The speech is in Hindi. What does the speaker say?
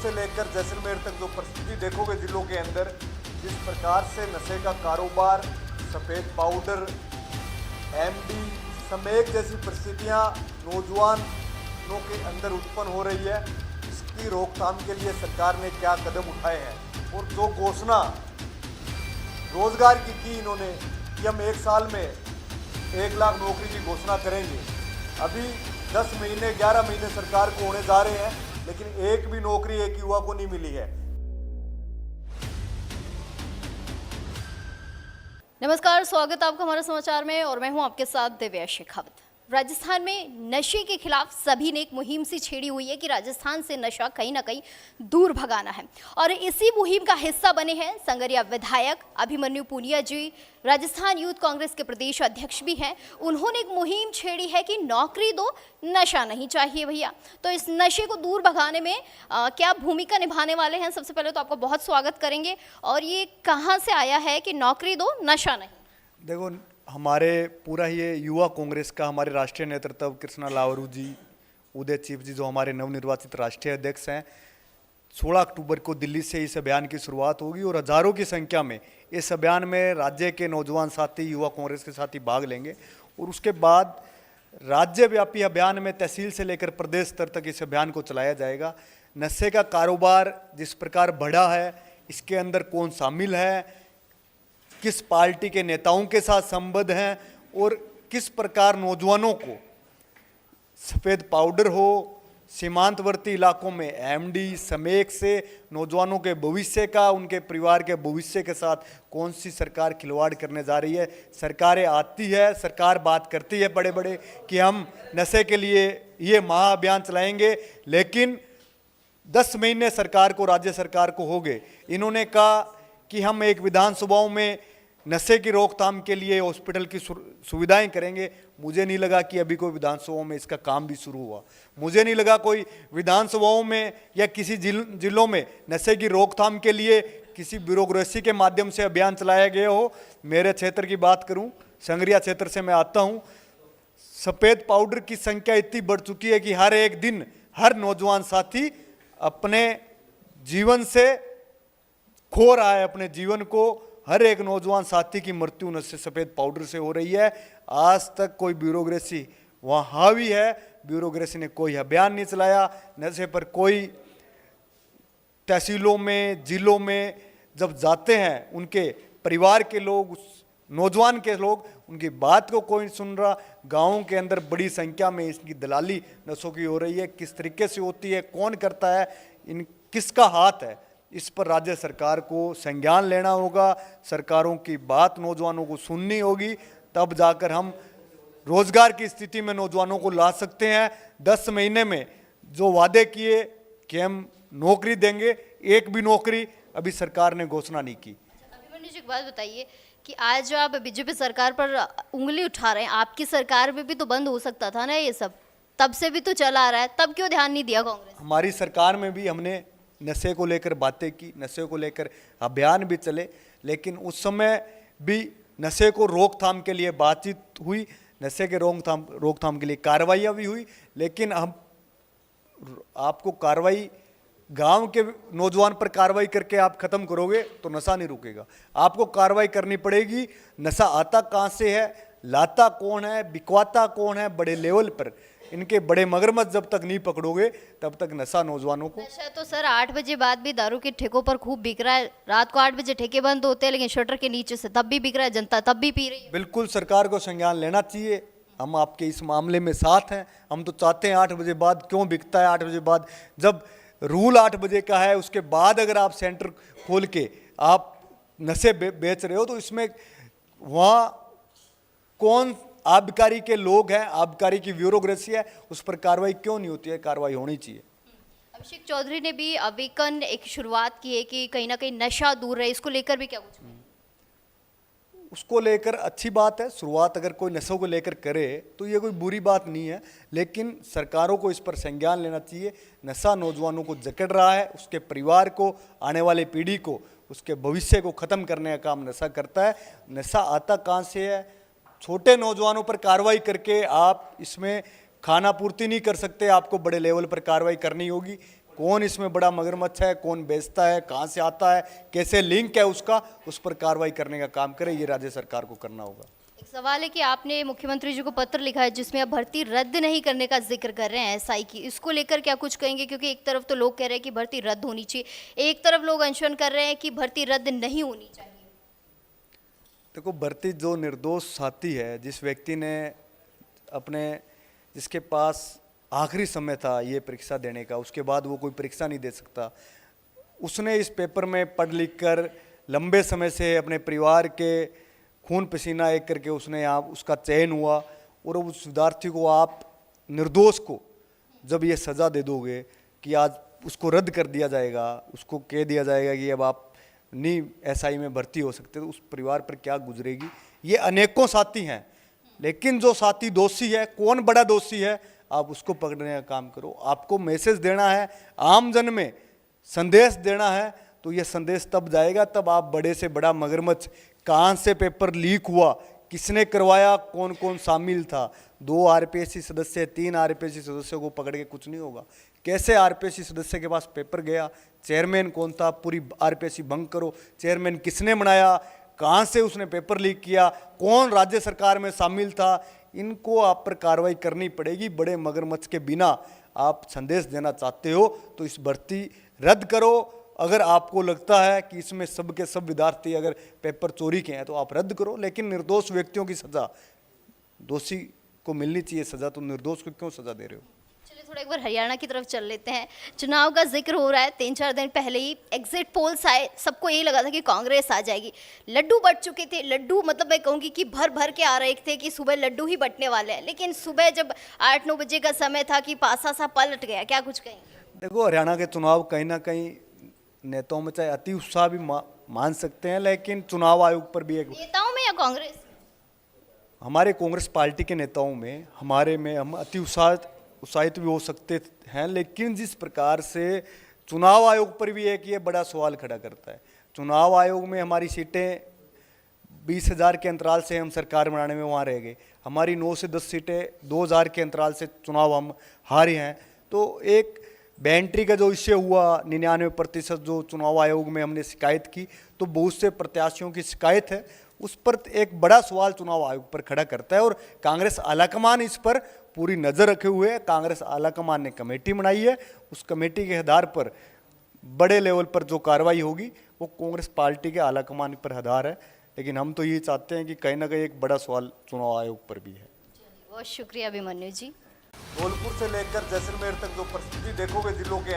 से लेकर जैसलमेर तक जो परिस्थिति देखोगे जिलों के अंदर, जिस प्रकार से नशे का कारोबार, सफ़ेद पाउडर, एमडी, स्मैक जैसी परिस्थितियां नौजवानों के अंदर उत्पन्न हो रही है, इसकी रोकथाम के लिए सरकार ने क्या कदम उठाए हैं। और जो घोषणा रोजगार की इन्होंने कि हम 1 साल में 1 लाख नौकरी की घोषणा करेंगे, अभी 10 महीने 11 महीने सरकार को होने जा रहे हैं, लेकिन एक भी नौकरी एक युवा को नहीं मिली है। नमस्कार, स्वागत है आपका हमारे समाचार में और मैं हूं आपके साथ दिव्या शेखावत। राजस्थान में नशे के खिलाफ सभी ने एक मुहिम सी छेड़ी हुई है कि राजस्थान से नशा कहीं ना कहीं दूर भगाना है और इसी मुहिम का हिस्सा बने हैं संगरिया विधायक अभिमन्यु पुनिया जी। राजस्थान यूथ कांग्रेस के प्रदेश अध्यक्ष भी हैं। उन्होंने एक मुहिम छेड़ी है कि नौकरी दो, नशा नहीं चाहिए भैया। तो इस नशे को दूर भगाने में क्या भूमिका निभाने वाले हैं, सबसे पहले तो आपका बहुत स्वागत करेंगे। और ये कहाँ से आया है कि नौकरी दो, नशा नहीं? देखो, हमारे पूरा ये युवा कांग्रेस का हमारे राष्ट्रीय नेतृत्व कृष्णा लावरू जी, उदय चीफ जी जो हमारे नवनिर्वाचित राष्ट्रीय अध्यक्ष हैं, 16 अक्टूबर को दिल्ली से इस अभियान की शुरुआत होगी और हजारों की संख्या में इस अभियान में राज्य के नौजवान साथी, युवा कांग्रेस के साथी भाग लेंगे। और उसके बाद राज्यव्यापी अभियान में तहसील से लेकर प्रदेश स्तर तक इस अभियान को चलाया जाएगा। नशे का कारोबार जिस प्रकार बढ़ा है, इसके अंदर कौन शामिल है, किस पार्टी के नेताओं के साथ संबंध हैं और किस प्रकार नौजवानों को सफ़ेद पाउडर हो, सीमांतवर्ती इलाकों में एमडी, स्मैक से नौजवानों के भविष्य का, उनके परिवार के भविष्य के साथ कौन सी सरकार खिलवाड़ करने जा रही है। सरकारें आती है, सरकार बात करती है बड़े बड़े कि हम नशे के लिए ये महाअभियान चलाएंगे, लेकिन 10 महीने सरकार को, राज्य सरकार को हो गए। इन्होंने कहा कि हम एक विधानसभाओं में नशे की रोकथाम के लिए हॉस्पिटल की सुविधाएं करेंगे। मुझे नहीं लगा कि अभी कोई विधानसभाओं में इसका काम भी शुरू हुआ। मुझे नहीं लगा कोई विधानसभाओं में या किसी जिलों में नशे की रोकथाम के लिए किसी ब्यूरोक्रेसी के माध्यम से अभियान चलाया गया हो। मेरे क्षेत्र की बात करूं, संगरिया क्षेत्र से मैं आता हूं, सफ़ेद पाउडर की संख्या इतनी बढ़ चुकी है कि हर एक दिन हर नौजवान साथी अपने जीवन से खो रहा है, अपने जीवन को। हर एक नौजवान साथी की मृत्यु नशे सफ़ेद पाउडर से हो रही है। आज तक कोई ब्यूरोक्रेसी वहाँ हावी है, ब्यूरोक्रेसी ने कोई अभियान नहीं चलाया। नशे पर कोई तहसीलों में, जिलों में जब जाते हैं, उनके परिवार के लोग, नौजवान के लोग, उनकी बात को कोई नहीं सुन रहा। गाँवों के अंदर बड़ी संख्या में इसकी दलाली नशों की हो रही है। किस तरीके से होती है, कौन करता है, इन किसका हाथ है, इस पर राज्य सरकार को संज्ञान लेना होगा। सरकारों की बात नौजवानों को सुननी होगी, तब जाकर हम रोजगार की स्थिति में नौजवानों को ला सकते हैं। 10 महीने में जो वादे किए कि हम नौकरी देंगे, एक भी नौकरी अभी सरकार ने घोषणा नहीं की। अभिमन्यु जी, एक बात बताइए कि आज जो आप बीजेपी सरकार पर उंगली उठा रहे हैं, आपकी सरकार में भी तो बंद हो सकता था ना ये सब, तब से भी तो चला आ रहा है, तब क्यों ध्यान नहीं दिया कांग्रेस? हमारी सरकार में भी हमने नशे को लेकर बातें की, नशे को लेकर अभियान भी चले, लेकिन उस समय भी नशे को रोकथाम के लिए बातचीत हुई, नशे के रोकथाम के लिए कार्रवाइयाँ भी हुई। लेकिन हम आपको कार्रवाई, गांव के नौजवान पर कार्रवाई करके आप ख़त्म करोगे तो नशा नहीं रुकेगा। आपको कार्रवाई करनी पड़ेगी। नशा आता कहाँ से है, लाता कौन है, बिकवाता कौन है, बड़े लेवल पर इनके बड़े मगरमच्छ जब तक नहीं पकड़ोगे तब तक नशा नौजवानों को। नशा तो सर 8 बजे बाद भी दारू के ठेकों पर खूब बिक रहा है। रात को 8 बजे ठेके बंद होते हैं, लेकिन शटर के नीचे से तब भी बिक रहा है, जनता तब भी पी रही है। बिल्कुल सरकार को संज्ञान लेना चाहिए। हम आपके इस मामले में साथ हैं। हम तो चाहते हैं 8 बजे बाद क्यों बिकता है। 8 बजे बाद जब रूल 8 बजे का है, उसके बाद अगर आप सेंटर खोल के आप नशे बेच रहे हो तो इसमें वहाँ कौन आबकारी के लोग हैं, आबकारी की ब्यूरोक्रेसी है, उस पर कार्रवाई क्यों नहीं होती है? कार्रवाई होनी चाहिए। अभिषेक चौधरी ने भी अवेकन एक शुरुआत की है कि कहीं ना कहीं नशा दूर रहे, इसको लेकर भी क्या कुछ? उसको लेकर अच्छी बात है। शुरुआत अगर कोई नशों को लेकर करे तो ये कोई बुरी बात नहीं है, लेकिन सरकारों को इस पर संज्ञान लेना चाहिए। नशा नौजवानों को जकड़ रहा है, उसके परिवार को, आने वाली पीढ़ी को, उसके भविष्य को ख़त्म करने का काम नशा करता है। नशा आता कहाँ से है? छोटे नौजवानों पर कार्रवाई करके आप इसमें खाना पूर्ति नहीं कर सकते, आपको बड़े लेवल पर कार्रवाई करनी होगी। कौन इसमें बड़ा मगरमच्छ है, कौन बेचता है, कहाँ से आता है, कैसे लिंक है उसका, उस पर कार्रवाई करने का काम करे, ये राज्य सरकार को करना होगा। एक सवाल है कि आपने मुख्यमंत्री जी को पत्र लिखा है जिसमें आप भर्ती रद्द नहीं करने का जिक्र कर रहे हैं एसआई की, इसको लेकर क्या कुछ कहेंगे? क्योंकि एक तरफ तो लोग कह रहे हैं कि भर्ती रद्द होनी चाहिए, एक तरफ लोग अनशन कर रहे हैं कि भर्ती रद्द नहीं होनी चाहिए। देखो, भर्ती जो निर्दोष साथी है, जिस व्यक्ति ने जिसके पास आखिरी समय था ये परीक्षा देने का, उसके बाद वो कोई परीक्षा नहीं दे सकता, उसने इस पेपर में पढ़ लिख कर लंबे समय से अपने परिवार के खून पसीना एक करके उसने यहाँ उसका चयन हुआ, और उस विद्यार्थी को आप निर्दोष को जब ये सज़ा दे दोगे कि आज उसको रद्द कर दिया जाएगा, उसको कह दिया जाएगा कि अब आप नहीं एसआई में भर्ती हो सकते, तो उस परिवार पर क्या गुजरेगी। ये अनेकों साथी हैं, लेकिन जो साथी दोषी है, कौन बड़ा दोषी है, आप उसको पकड़ने का काम करो। आपको मैसेज देना है, आम जन में संदेश देना है, तो ये संदेश तब जाएगा तब आप बड़े से बड़ा मगरमच्छ, कहाँ से पेपर लीक हुआ, किसने करवाया, कौन कौन शामिल था, 2 आरपीएससी सदस्य, 3 आरपीएससी सदस्यों को पकड़ के कुछ नहीं होगा। कैसे आरपीएससी सदस्य के पास पेपर गया, चेयरमैन कौन था, पूरी आरपीएससी भंग करो, चेयरमैन किसने बनाया, कहाँ से उसने पेपर लीक किया, कौन राज्य सरकार में शामिल था, इनको आप पर कार्रवाई करनी पड़ेगी। बड़े मगरमच्छ के बिना आप संदेश देना चाहते हो तो इस भर्ती रद्द करो। अगर आपको लगता है कि इसमें सब के सब विद्यार्थी अगर पेपर चोरी के हैं तो आप रद्द करो, लेकिन निर्दोष व्यक्तियों की सज़ा, दोषी को मिलनी चाहिए सज़ा, तो निर्दोष को क्यों सज़ा दे रहे हो। चलिए थोड़ा एक बार हरियाणा की तरफ चल लेते हैं। चुनाव का जिक्र हो रहा है, 3-4 दिन पहले ही एग्जिट पोल्स आए, सबको यही लगा था कि कांग्रेस आ जाएगी, लड्डू बट चुके थे। लड्डू मतलब मैं कहूँगी कि भर भर के आ रहे थे कि सुबह लड्डू ही बटने वाले हैं, लेकिन सुबह जब 8-9 बजे का समय था कि पासा सा पलट गया। क्या कुछ कहेंगे? देखो, हरियाणा के चुनाव कहीं ना कहीं नेताओं में चाहे अति उत्साह भी मान सकते हैं, लेकिन चुनाव आयोग पर भी एक नेताओं में या कांग्रेस? हमारे कांग्रेस पार्टी के नेताओं में, हमारे में हम अति उत्साहित भी हो सकते हैं, लेकिन जिस प्रकार से चुनाव आयोग पर भी एक ये बड़ा सवाल खड़ा करता है। चुनाव आयोग में हमारी सीटें 20,000 के अंतराल से हम सरकार बनाने में वहाँ रह गए, हमारी 9 से 10 सीटें 2,000 के अंतराल से चुनाव हम हारे हैं। तो एक बैट्री का जो इश्यू हुआ 99% जो चुनाव आयोग में हमने शिकायत की, तो बहुत से प्रत्याशियों की शिकायत है, उस पर एक बड़ा सवाल चुनाव आयोग पर खड़ा करता है। और कांग्रेस आलाकमान इस पर पूरी नज़र रखे हुए है। कांग्रेस आलाकमान ने कमेटी बनाई है, उस कमेटी के आधार पर बड़े लेवल पर जो कार्रवाई होगी वो कांग्रेस पार्टी के आलाकमान पर आधार है। लेकिन हम तो ये चाहते हैं कि कहीं ना कहीं एक बड़ा सवाल चुनाव आयोग पर भी है। बहुत शुक्रिया अभिमन्यु जी। धौलपुर से लेकर जैसलमेर तक जो परिस्थिति देखोगे जिलों के